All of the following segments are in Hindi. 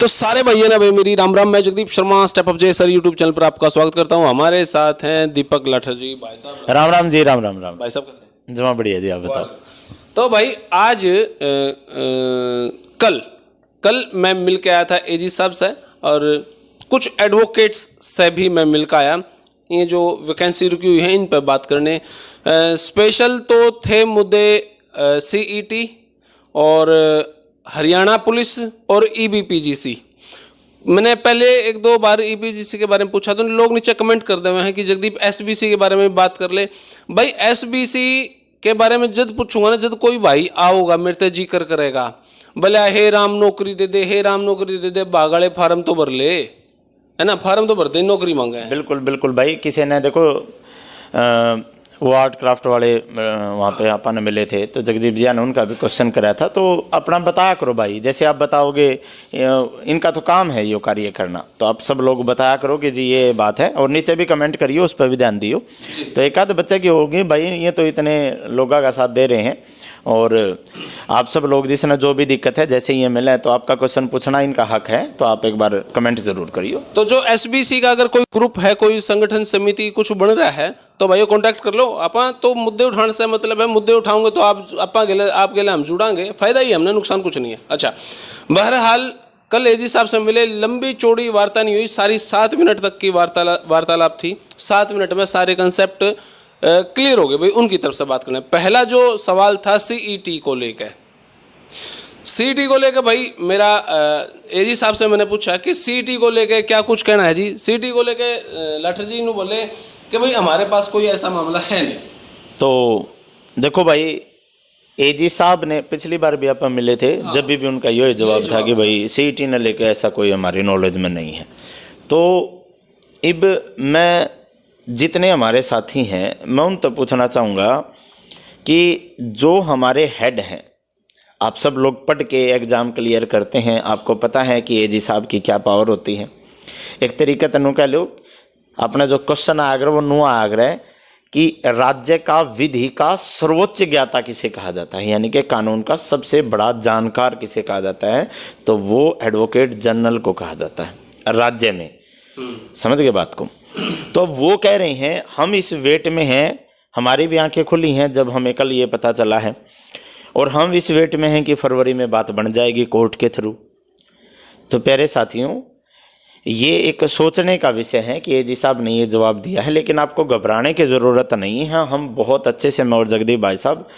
तो सारे भैया ना भाई मेरी राम राम। मैं जगदीप शर्मा स्टेप अप जय सर यूट्यूब चैनल पर आपका स्वागत करता हूँ। हमारे साथ हैं दीपक लाठर जी। भाई साहब राम राम जी। राम राम राम भाई साहब कैसे? जमा बढ़िया जी, आप बताओ। तो भाई आज कल मैं मिल के आया था एजी साहब से और कुछ एडवोकेट्स से भी मैं मिल के आया। ये जो वैकेंसी रुकी हुई है इन पर बात करने। स्पेशल तो थे मुद्दे सीईटी और हरियाणा पुलिस और ईबीपीजीसी। मैंने पहले एक दो बार ईबीपीजीसी के बारे में पूछा तो लोग नीचे कमेंट कर दे हुए हैं कि जगदीप एसबीसी के बारे में बात कर ले। भाई एसबीसी के बारे में जब पूछूंगा ना, जब कोई भाई आओगा मेरे से जिक्र करेगा, भले हे राम नौकरी दे दे, हे राम नौकरी दे दे, बागाड़े फार्म तो भर ले, है ना, फार्म तो भरते नौकरी मांगे। बिल्कुल बिल्कुल भाई। किसी ने देखो वो आर्ट क्राफ्ट वाले वहाँ पे अपन मिले थे तो जगदीप जी ने उनका भी क्वेश्चन कराया था। तो अपना बताया करो भाई, जैसे आप बताओगे इनका तो काम है ये कार्य करना, तो आप सब लोग बताया करो कि जी ये बात है और नीचे भी कमेंट करियो, उस पर भी ध्यान दियो। तो एक आध बच्चे की होगी भाई, ये तो इतने लोगों का साथ दे रहे हैं और आप सब लोग जिसने जो भी दिक्कत है जैसे ये मिले तो आपका क्वेश्चन पूछना इनका हक है, तो आप एक बार कमेंट जरूर करियो। तो जो एसबीसी का अगर कोई ग्रुप है, कोई संगठन समिति कुछ बन रहा है तो भाई कांटेक्ट कर लो। आपा तो मुद्दे उठाने से मतलब है, मुद्दे उठाओगे तो आपके लिए हम जुड़ांगे, फायदा ही हमने, नुकसान कुछ नहीं है। अच्छा, बहरहाल कल एजी साहब से मिले, लंबी चौड़ी वार्ता नहीं हुई, सारी 7 मिनट तक की वार्तालाप थी। 7 मिनट में सारे कंसेप्ट क्लियर हो गए भाई उनकी तरफ से बात करने। पहला जो सवाल था सीईटी को लेकर, सीईटी को लेकर भाई मेरा एजी साहब से मैंने पूछा कि सीईटी को लेकर क्या कुछ कहना है जी। सीईटी को लेकर लाठर जी ने बोले कि भाई हमारे पास कोई ऐसा मामला है नहीं। तो देखो भाई, एजी साहब ने पिछली बार भी अपन मिले थे, हाँ। जब भी उनका यही जवाब था कि भाई सीईटी ने लेकर ऐसा कोई हमारी नॉलेज में नहीं है। तो अब मैं जितने हमारे साथी हैं मैं उन तक पूछना चाहूँगा कि जो हमारे हेड हैं, आप सब लोग पढ़ के एग्ज़ाम क्लियर करते हैं, आपको पता है कि एजी साहब की क्या पावर होती है। एक तरीके तनु कह लो, अपना जो क्वेश्चन आग्रह वो नुआ आग्रह है कि राज्य का विधि का सर्वोच्च ज्ञाता किसे कहा जाता है, यानी कि कानून का सबसे बड़ा जानकार किसे कहा जाता है, तो वो एडवोकेट जनरल को कहा जाता है राज्य में। समझ गए बात को? तो वो कह रहे हैं हम इस वेट में हैं, हमारी भी आंखें खुली हैं जब हमें कल ये पता चला है, और हम इस वेट में हैं कि फरवरी में बात बन जाएगी कोर्ट के थ्रू। तो प्यारे साथियों, ये एक सोचने का विषय है कि एजी साहब ने ये जवाब दिया है, लेकिन आपको घबराने की ज़रूरत नहीं है। हम बहुत अच्छे से, मैं और जगदीप भाई साहब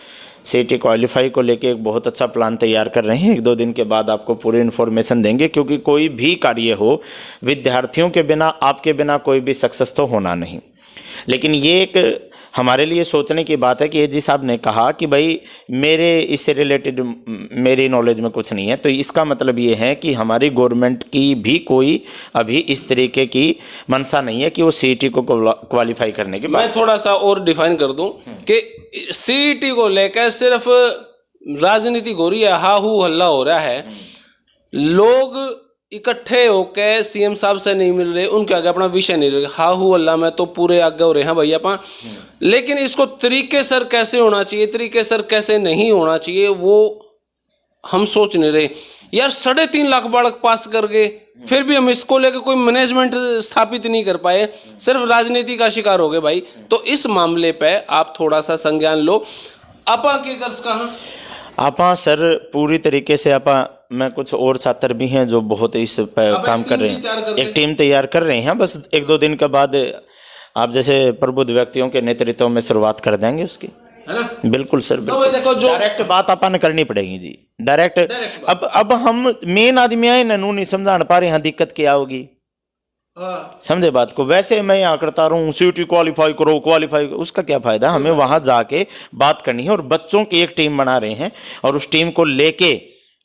सीईटी क्वालिफाई को लेके एक बहुत अच्छा प्लान तैयार कर रहे हैं। 1-2 दिन के बाद आपको पूरी इन्फॉर्मेशन देंगे, क्योंकि कोई भी कार्य हो विद्यार्थियों के बिना, आपके बिना कोई भी सक्सेस तो होना नहीं। लेकिन ये एक हमारे लिए सोचने की बात है कि एजी साहब ने कहा कि भाई मेरे इससे रिलेटेड मेरी नॉलेज में कुछ नहीं है, तो इसका मतलब ये है कि हमारी गवर्नमेंट की भी कोई अभी इस तरीके की मंशा नहीं है कि वो सीईटी को क्वालिफाई करने की। मैं थोड़ा सा और डिफाइन कर दूं कि सीईटी को लेकर सिर्फ राजनीति हो रही है, हाहू हल्ला हो रहा है, लोग इकट्ठे होकर सीएम साहब से नहीं मिल रहे, उनके आगे अपना विषय नहीं रहे, हाहू अल्लाह में तो पूरे आगे हो रहे हैं भैया पा। लेकिन इसको तरीके सर कैसे होना चाहिए, तरीके सर कैसे नहीं होना चाहिए, वो हम सोच नहीं रहे यार। 3.5 लाख बालक पास कर गए, फिर भी हम इसको लेकर कोई मैनेजमेंट स्थापित नहीं कर पाए, सिर्फ राजनीति का शिकार हो गए भाई। तो इस मामले पे आप थोड़ा सा संज्ञान लो। आपा के कर्ज कहाँ? आपा सर पूरी तरीके से आपा, मैं कुछ और छात्र भी हैं जो बहुत इस पर काम कर रहे हैं, एक टीम तैयार कर रहे हैं। बस 1-2 दिन के बाद आप जैसे प्रबुद्ध व्यक्तियों के नेतृत्व में शुरुआत कर देंगे उसकी, है ना? बिल्कुल सर, बिल्कुल। तो देखो जो डायरेक्ट बात अपन करनी पड़ेगी जी, डायरेक्ट। अब हम मेन आदमी आए ननू नहीं समझा पा रहे हैं दिक्कत क्या होगी, समझे बात को? वैसे मैं यहाँ करता रहूँ सीईटी क्वालिफाई करो, क्वालिफाई, उसका क्या फायदा? हमें वहाँ जाके बात करनी है और बच्चों की एक टीम बना रहे हैं, और उस टीम को लेके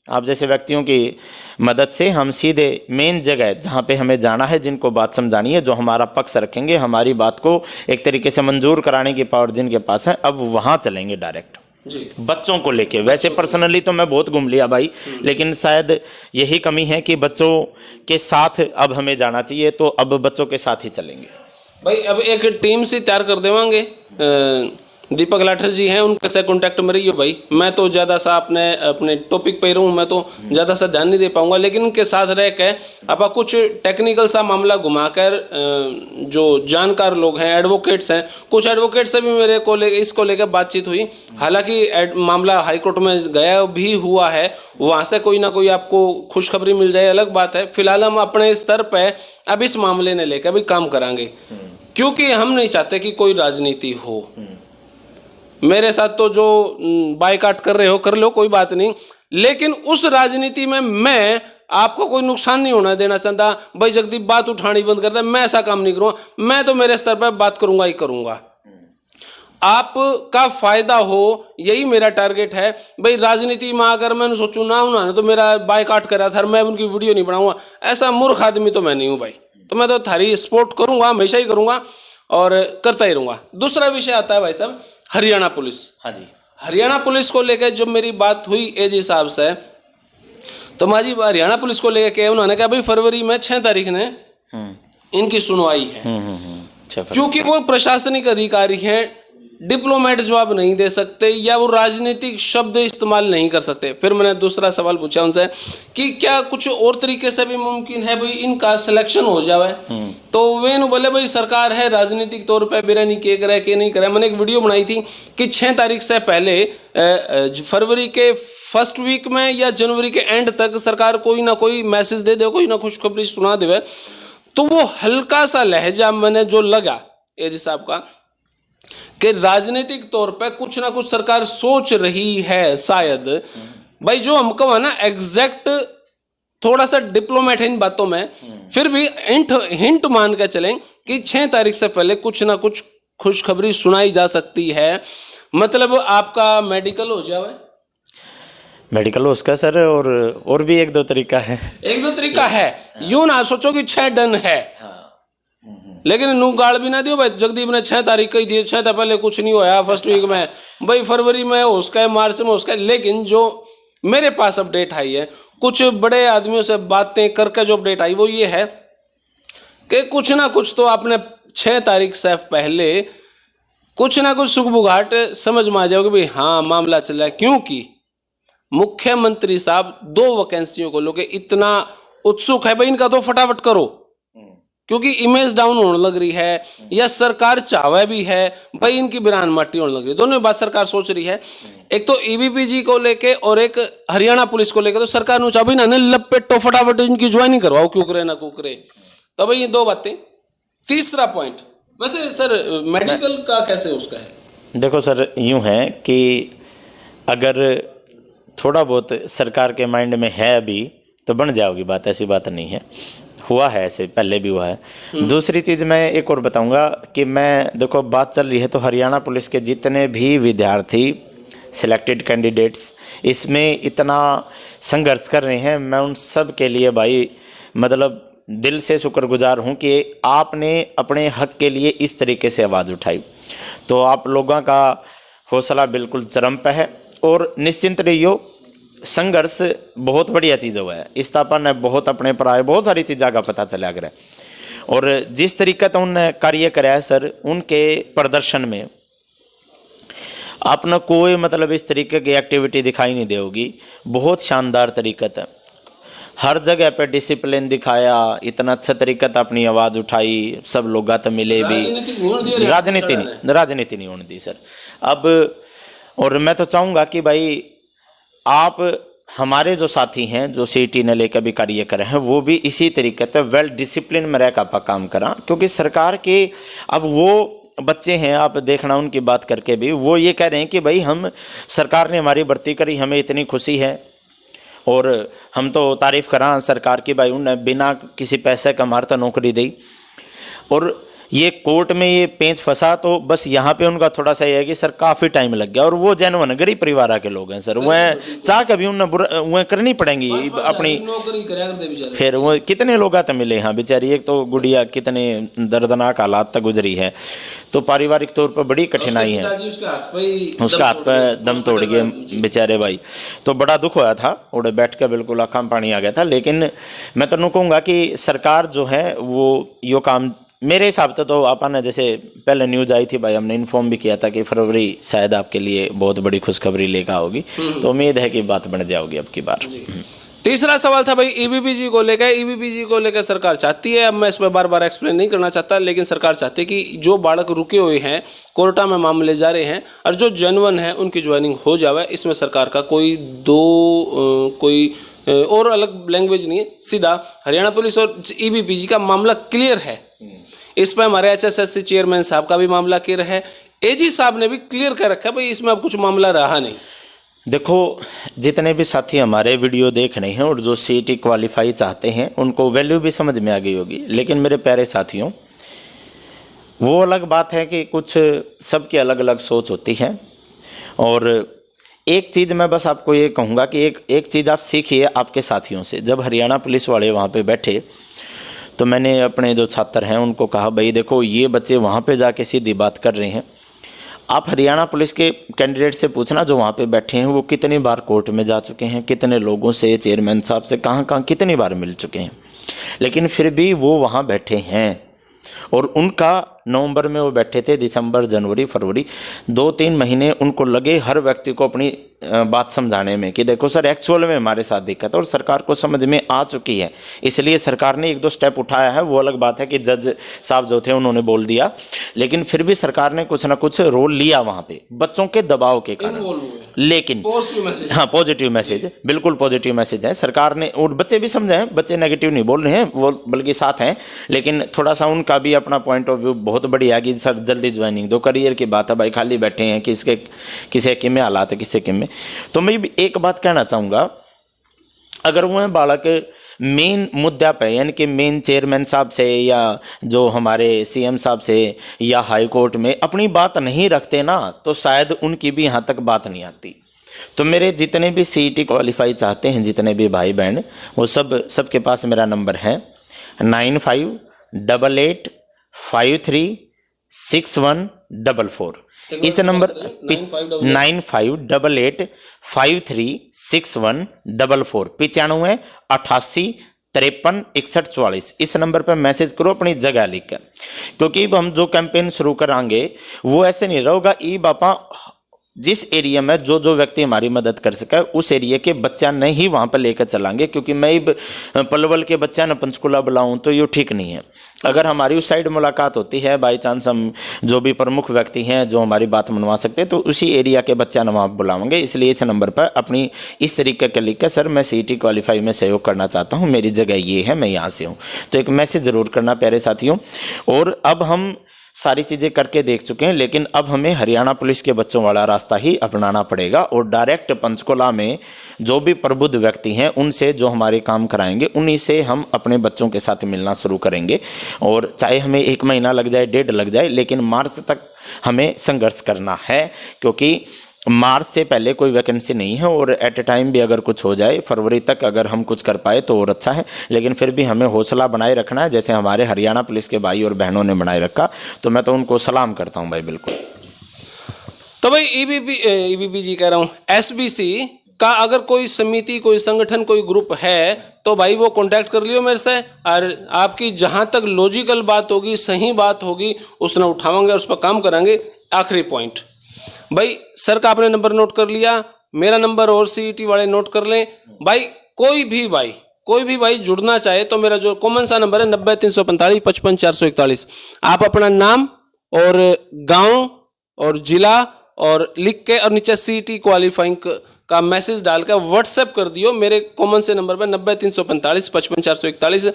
आप जैसे व्यक्तियों की मदद से हम सीधे मेन जगह जहाँ पे हमें जाना है, जिनको बात समझानी है, जो हमारा पक्ष रखेंगे, हमारी बात को एक तरीके से मंजूर कराने की पावर जिनके पास है, अब वहाँ चलेंगे डायरेक्ट जी, बच्चों को लेके। वैसे पर्सनली तो मैं बहुत घूम लिया भाई, लेकिन शायद यही कमी है कि बच्चों के साथ अब हमें जाना चाहिए, तो अब बच्चों के साथ ही चलेंगे भाई। अब एक टीम से तैयार कर देवांगे दीपक लाठर जी हैं, उनके से कांटेक्ट में रहिए भाई। मैं तो ज़्यादा सा अपने टॉपिक पे ही रहूँ, मैं तो ज़्यादा सा ध्यान नहीं दे पाऊंगा, लेकिन उनके साथ रह के आप कुछ टेक्निकल सा मामला घुमाकर जो जानकार लोग हैं, एडवोकेट्स हैं, कुछ एडवोकेट से भी मेरे को इसको लेकर बातचीत हुई। हालांकि मामला हाईकोर्ट में गया भी हुआ है, वहाँ से कोई ना कोई आपको खुशखबरी मिल जाए अलग बात है। फिलहाल हम अपने स्तर पर अब इस मामले ने लेकर भी काम कराएंगे, क्योंकि हम नहीं चाहते कि कोई राजनीति हो। मेरे साथ तो जो बायकाट कर रहे हो कर लो, कोई बात नहीं, लेकिन उस राजनीति में मैं आपको कोई नुकसान नहीं होना देना चाहता। भाई जगदीप बात उठानी बंद कर दे, मैं ऐसा काम नहीं करूँगा। मैं तो मेरे स्तर पर बात करूँगा ही करूँगा, आपका फायदा हो, यही मेरा टारगेट है। भाई राजनीति में अगर मैं सोचूं ना उन्होंने तो मेरा बायकाट करा था, मैं उनकी वीडियो नहीं बनाऊंगा, ऐसा मूर्ख आदमी तो मैं नहीं हूँ भाई। तो मैं तो थारी सपोर्ट करूँगा, हमेशा ही करूँगा और करता ही रहूँगा। दूसरा विषय आता है भाई साहब, हरियाणा पुलिस। हाँ जी, हरियाणा पुलिस को लेकर जब मेरी बात हुई एजी साहब से, तो माजी हरियाणा पुलिस को लेकर के उन्होंने कहा भाई फरवरी में 6 तारीख ने इनकी सुनवाई है। क्योंकि वो प्रशासनिक अधिकारी हैं, डिप्लोमेट जवाब नहीं दे सकते या वो राजनीतिक शब्द इस्तेमाल नहीं कर सकते। फिर मैंने दूसरा सवाल पूछा उनसे कि क्या कुछ और तरीके से भी मुमकिन है भाई इनका सिलेक्शन हो जाए। तो वे बोले भाई सरकार है, राजनीतिक तौर पे बिरानी के करे के नहीं करे। मैंने एक वीडियो बनाई थी कि 6 तारीख से पहले फरवरी के फर्स्ट वीक में या जनवरी के एंड तक सरकार कोई ना कोई मैसेज दे दे, कोई ना खुशखबरी सुना दे। तो वो हल्का सा लहजा मैंने जो लगा एजी साहब का कि राजनीतिक तौर पे कुछ ना कुछ सरकार सोच रही है शायद। भाई जो हम कहो ना एग्जैक्ट थोड़ा सा डिप्लोमेट है इन बातों में, फिर भी हिंट मान के चलें कि 6 तारीख से पहले कुछ ना कुछ खुशखबरी सुनाई जा सकती है। मतलब आपका मेडिकल हो जाए, मेडिकल हो उसका सर, और भी 1-2 तरीका है। 1-2 तरीका है, यूं ना सोचो कि 6 डन है। लेकिन नू गाड़ भी ना दियो भाई, जगदीप ने 6 तारीख कही थी, 6 पहले कुछ नहीं हुआ फर्स्ट वीक में, भाई फरवरी में हो उसका है, मार्च में हो उसका है। लेकिन जो मेरे पास अपडेट आई है, कुछ बड़े आदमियों से बातें करके जो अपडेट आई वो ये है कि कुछ ना कुछ तो आपने 6 तारीख से पहले कुछ ना कुछ सुखबुगाहट समझ में आ जाओगे भाई हाँ मामला चल रहा है। क्योंकि मुख्यमंत्री साहब 2 वैकेंसियों को लेकर इतना उत्सुक है भाई इनका तो फटाफट करो, क्योंकि इमेज डाउन होने लग रही है या सरकार चावे भी है भाई इनकी बिरान माटी होने लग रही है। दोनों बात सरकार सोच रही है, एक तो ईबीपीजी को लेके और एक हरियाणा पुलिस को लेके। तो सरकार ने चाबी ना लपेटो फटाफट इनकी ज्वाइनिंग करवाओ, क्यों करे ना क्यों करे। तो भाई ये 2 बातें। तीसरा पॉइंट, वैसे सर मेडिकल का कैसे उसका है? देखो सर यूं है कि अगर थोड़ा बहुत सरकार के माइंड में है अभी तो बन जाओगी बात, ऐसी बात नहीं है, हुआ है ऐसे पहले भी हुआ है। दूसरी चीज़ मैं एक और बताऊंगा कि मैं देखो बात चल रही है तो हरियाणा पुलिस के जितने भी विद्यार्थी सिलेक्टेड कैंडिडेट्स इसमें इतना संघर्ष कर रहे हैं, मैं उन सब के लिए भाई मतलब दिल से शुक्रगुजार हूं कि आपने अपने हक के लिए इस तरीके से आवाज़ उठाई। तो आप लोगों का हौसला बिल्कुल चरम पे है और निश्चिंत रहियो, संघर्ष बहुत बढ़िया चीज़ हुआ है। इस तापन ने बहुत अपने पर आए, बहुत सारी चीज़ों का पता चला करे और जिस तरीके से उन्होंने कार्य कराया सर, उनके प्रदर्शन में आपने कोई मतलब इस तरीके की एक्टिविटी दिखाई नहीं देगी। बहुत शानदार तरीके से हर जगह पे डिसिप्लिन दिखाया, इतना अच्छा तरीके से अपनी आवाज़ उठाई, सब लोग तो मिले भी, राजनीति नहीं होने दी सर। अब और मैं तो चाहूँगा कि भाई आप हमारे जो साथी हैं जो सीटी ने लेकर भी कार्य कर रहे हैं वो भी इसी तरीके से वेल डिसिप्लिन में रहकर आप काम करा, क्योंकि सरकार के अब वो बच्चे हैं, आप देखना उनकी बात करके भी वो ये कह रहे हैं कि भाई हम सरकार ने हमारी भर्ती करी, हमें इतनी खुशी है और हम तो तारीफ़ करा सरकार की, भाई उन्हें बिना किसी पैसे का हमारे तो नौकरी दी। और ये कोर्ट में ये पेंच फंसा तो बस यहाँ पे उनका थोड़ा सा ये है कि सर काफ़ी टाइम लग गया और वो जेन्युइन गरीब परिवार के लोग हैं सर, वह चाह कभी उन्हें वह करनी पड़ेंगी अपनी नौकरी। फिर वो कितने लोग आते मिले यहाँ बेचारी, एक तो गुड़िया कितने दर्दनाक हालात तक गुजरी है, तो पारिवारिक तौर पर बड़ी कठिनाई है, उसका हाथ पे दम तोड़ गए बेचारे भाई। तो बड़ा दुख होया था, उड़े बैठ के बिल्कुल आँखों में पानी आ गया था। लेकिन मैं तो कहूँगा कि सरकार जो है वो यो काम मेरे हिसाब से तो आपने जैसे पहले न्यूज आई थी भाई, हमने इन्फॉर्म भी किया था कि फरवरी शायद आपके लिए बहुत बड़ी खुशखबरी लेकर आओगी, तो उम्मीद है कि बात बन जाओगी अब की बार। तीसरा सवाल था भाई ईबीपीजी को लेकर। ईबीपीजी को लेकर सरकार चाहती है, अब मैं इस पर बार बार एक्सप्लेन नहीं करना चाहता, लेकिन सरकार चाहती है कि जो बालक रुके हुए हैं, कोर्टा में मामले जा रहे हैं, और जो जेन्युइन है उनकी ज्वाइनिंग हो जाए। इसमें सरकार का कोई और अलग लैंग्वेज नहीं है, सीधा हरियाणा पुलिस और ईबीपीजी का मामला क्लियर है। इस पर हमारे HSSC चेयरमैन साहब का भी मामला क्लियर है, एजी साहब ने भी क्लियर कर रखा है भाई, इसमें अब कुछ मामला रहा नहीं। देखो, जितने भी साथी हमारे वीडियो देख रहे हैं और जो CET क्वालिफाई चाहते हैं, उनको वैल्यू भी समझ में आ गई होगी, लेकिन मेरे प्यारे साथियों, वो अलग बात है कि कुछ सबकी अलग अलग सोच होती है। और एक चीज़ मैं बस आपको ये कहूँगा कि एक चीज़ आप सीखिए आपके साथियों से। जब हरियाणा पुलिस वाले वहाँ पे बैठे तो मैंने अपने जो छात्र हैं उनको कहा, भाई देखो, ये बच्चे वहाँ पे जाके सीधी बात कर रहे हैं, आप हरियाणा पुलिस के कैंडिडेट से पूछना जो वहाँ पे बैठे हैं, वो कितनी बार कोर्ट में जा चुके हैं, कितने लोगों से, चेयरमैन साहब से कहाँ कितनी बार मिल चुके हैं, लेकिन फिर भी वो वहाँ बैठे हैं। और उनका नवंबर में वो बैठे थे, दिसंबर, जनवरी, फरवरी, 2-3 महीने उनको लगे हर व्यक्ति को अपनी बात समझाने में कि देखो सर, एक्चुअल में हमारे साथ दिक्कत है, और सरकार को समझ में आ चुकी है, इसलिए सरकार ने 1-2 स्टेप उठाया है। वो अलग बात है कि जज साहब जो थे उन्होंने बोल दिया, लेकिन फिर भी सरकार ने कुछ ना कुछ रोल लिया वहाँ पे बच्चों के दबाव के कारण। लेकिन हाँ, पॉजिटिव मैसेज, बिल्कुल पॉजिटिव मैसेज है सरकार ने, और बच्चे भी समझे हैं, बच्चे नेगेटिव नहीं बोल रहे हैं, वो बल्कि साथ हैं, लेकिन थोड़ा सा उनका भी अपना पॉइंट ऑफ व्यू बहुत बढ़िया है कि सर जल्दी ज्वाइनिंग दो, करियर की बात है भाई, खाली बैठे हैं, किसे किम में हालात है, किससे किम में। तो मैं एक बात कहना चाहूँगा, अगर वो बालक मेन मुद्दा पे, यानी कि मेन चेयरमैन साहब से या जो हमारे CM साहब से या हाई कोर्ट में अपनी बात नहीं रखते ना, तो शायद उनकी भी यहाँ तक बात नहीं आती। तो मेरे जितने भी CET क्वालिफाई चाहते हैं, जितने भी भाई बहन, वो सबके पास मेरा नंबर है 9588536144। इस नंबर 9588536144, 95 88 53 61 44। इस नंबर पर मैसेज करो अपनी जगह लिख कर, क्योंकि हम जो कैंपेन शुरू कराएंगे वो ऐसे नहीं रहेगा ई बापा, जिस एरिया में जो व्यक्ति हमारी मदद कर सके उस एरिया के बच्चा नहीं ही वहाँ पर लेकर चलाएंगे, क्योंकि मैं पलवल के बच्चा न पंचकुला बुलाऊँ तो ये ठीक नहीं है। अगर हमारी उस साइड मुलाकात होती है, बाई चांस हम जो भी प्रमुख व्यक्ति हैं जो हमारी बात मनवा सकते हैं, तो उसी एरिया के बच्चा न वहाँ बुलाएंगे। इसलिए इस नंबर पर अपनी इस तरीके का लिख कर, सर मैं CET क्वालिफाई में सहयोग करना चाहता हूँ, मेरी जगह ये है, मैं यहाँ से हूँ, तो एक मैसेज ज़रूर करना प्यारे साथियों। और अब हम सारी चीज़ें करके देख चुके हैं, लेकिन अब हमें हरियाणा पुलिस के बच्चों वाला रास्ता ही अपनाना पड़ेगा, और डायरेक्ट पंचकुला में जो भी प्रबुद्ध व्यक्ति हैं उनसे जो हमारे काम कराएंगे, उन्हीं से हम अपने बच्चों के साथ मिलना शुरू करेंगे। और चाहे हमें 1 महीना लग जाए, 1.5 लग जाए, लेकिन मार्च तक हमें संघर्ष करना है, क्योंकि मार्च से पहले कोई वैकेंसी नहीं है। और एट ए टाइम भी अगर कुछ हो जाए, फरवरी तक अगर हम कुछ कर पाए तो और अच्छा है, लेकिन फिर भी हमें हौसला बनाए रखना है, जैसे हमारे हरियाणा पुलिस के भाई और बहनों ने बनाए रखा। तो मैं तो उनको सलाम करता हूं भाई, बिल्कुल। तो भाई ईबीपीजी कह रहा हूँ, SBC का अगर कोई समिति, कोई संगठन, कोई ग्रुप है तो भाई वो कांटेक्ट कर लियो मेरे से, और आपकी जहाँ तक लॉजिकल बात होगी, सही बात होगी, उसने उठावांगे, उस पर काम करांगे। आखिरी पॉइंट भाई, सर का आपने नंबर नोट कर लिया, मेरा नंबर और CET वाले नोट कर लें भाई। कोई भी भाई जुड़ना चाहे तो मेरा जो कॉमन सा नंबर है 90 345 55 441, आप अपना नाम और गांव और जिला और लिख के और नीचे CET क्वालिफाइंग का मैसेज डालकर व्हाट्सएप कर दियो मेरे कॉमन से नंबर पर 90 345 55 441।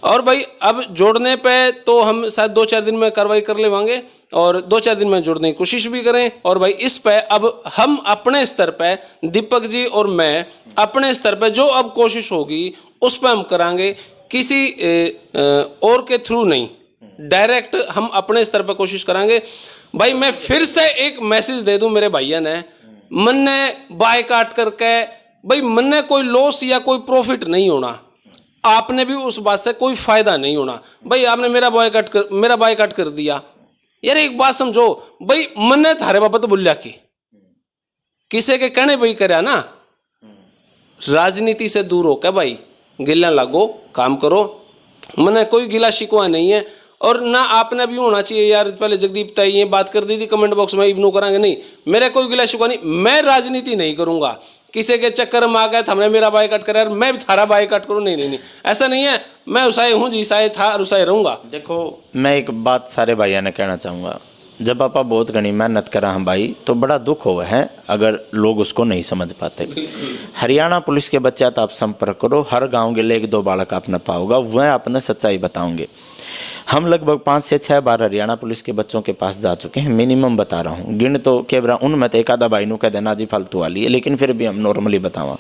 और भाई अब जोड़ने पे तो हम शायद 2-4 दिन में कार्रवाई कर लेवांगे, और 2-4 दिन में जोड़ने की कोशिश भी करें। और भाई इस पे अब हम अपने स्तर पे, दीपक जी और मैं अपने स्तर पे जो अब कोशिश होगी उस पे हम करांगे, किसी और के थ्रू नहीं, डायरेक्ट हम अपने स्तर पे कोशिश करांगे। भाई मैं फिर से एक मैसेज दे दूं मेरे भैया ने, मन ने बाय काट करके, भाई मन ने कोई लॉस या कोई प्रॉफिट नहीं होना, आपने भी उस बात से कोई फायदा नहीं होना। भाई आपने मेरा बायकॉट कर दिया यार, एक बात समझो भाई, मन ने थारे बाबत बोलिया की किसे के कहने भाई करया ना, राजनीति से दूर होकर भाई गिला लागो, काम करो, मन कोई गिला शिकवा नहीं है। और ना आपने भी होना चाहिए यार। पहले जगदीप ताई ये बात कर दी थी कमेंट बॉक्स में, इग्नोर करांगे नहीं, मेरा कोई गिला शिकवा नहीं, मैं राजनीति नहीं करूंगा, किसी के चक्कर में आ गया था हमने मेरा बायकॉट करा, मैं भी थारा बायकॉट करूँ, नहीं नहीं नहीं, ऐसा नहीं है। मैं उसाए हूँ जी, साए था और उसाए रहूंगा। देखो मैं एक बात सारे भाइयों ने कहना चाहूँगा, जब आप बहुत घनी मेहनत करा हम भाई तो बड़ा दुख हुआ है अगर लोग उसको नहीं समझ पाते। हरियाणा पुलिस के बच्चे तो आप संपर्क करो, हर गांव के लिए 1-2 बालक आपने पाओगा, वह आपने सच्चाई बताओगे। हम लगभग 5 से 6 बार हरियाणा पुलिस के बच्चों के पास जा चुके हैं, मिनिमम बता रहा हूँ, गिन तो केवरा उनमें तो एक आधा भाई नू कह देना जी फालतू वाली है, लेकिन फिर भी हम नॉर्मली बतावा।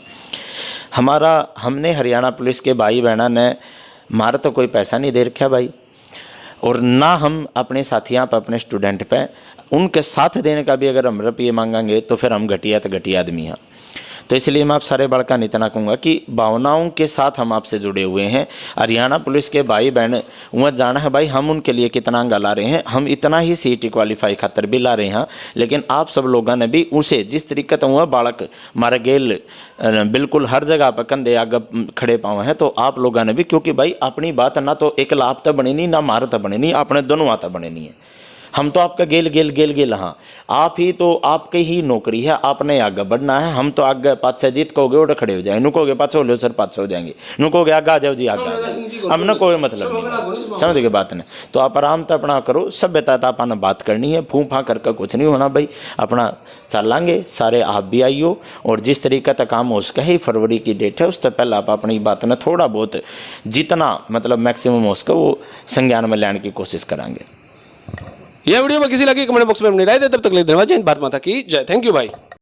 हमने हरियाणा पुलिस के भाई बहना ने मारा तो कोई पैसा नहीं दे रखा भाई, और ना हम अपने साथियों पर, अपने स्टूडेंट पे उनके साथ देने का भी अगर हम रुपये मांगेंगे तो फिर हम घटिया तो घटिया आदमी हैं। तो इसलिए मैं आप सारे बड़का इतना कहूँगा कि भावनाओं के साथ हम आपसे जुड़े हुए हैं। हरियाणा पुलिस के भाई बहन वह जाना है भाई हम उनके लिए कितना गा ला रहे हैं, हम इतना ही CET क्वालिफाई खातर भी ला रहे हैं, लेकिन आप सब लोगों ने भी उसे जिस तरीके से वह बालक मारे गेल बिल्कुल हर जगह पर कंधे आगे खड़े पाए हैं, तो आप लोगों ने भी, क्योंकि भाई अपनी बात ना तो एक लाभ तो बने नहीं, ना मार तो बने नहीं, अपने दोनों आता बने नहीं है। हम तो आपका गेल हाँ, आप ही तो आपकी ही नौकरी है, आपने आगे बढ़ना है। हम तो आगे पाछे जीत कहोगे उड़ खड़े हो जाए, नुकोगे पाछे हो लो सर पाछे हो जाएंगे, नुकोगे आगे आ जाओ जी आगे आ जाओ, हमने कोई मतलब नहीं, समझ गए बात ने। तो आप आराम तो अपना करो, सभ्यता तो आपने बात करनी है, फूं फां करके कुछ नहीं होना भाई, अपना चलांगे सारे, आप भी आइयो। और जिस तरीके का काम हो सके ही फरवरी की डेट है, उससे पहले आप अपनी बात ने थोड़ा बहुत जितना मतलब मैक्सिमम हो सके वो संज्ञान में लेने की कोशिश करांगे। यह वीडियो में किसी लगी कमेंट बॉक्स में अपनी राय दे, तब तक ले धन्यवाद। जय हिंद, भारत माता की जय। थैंक यू भाई।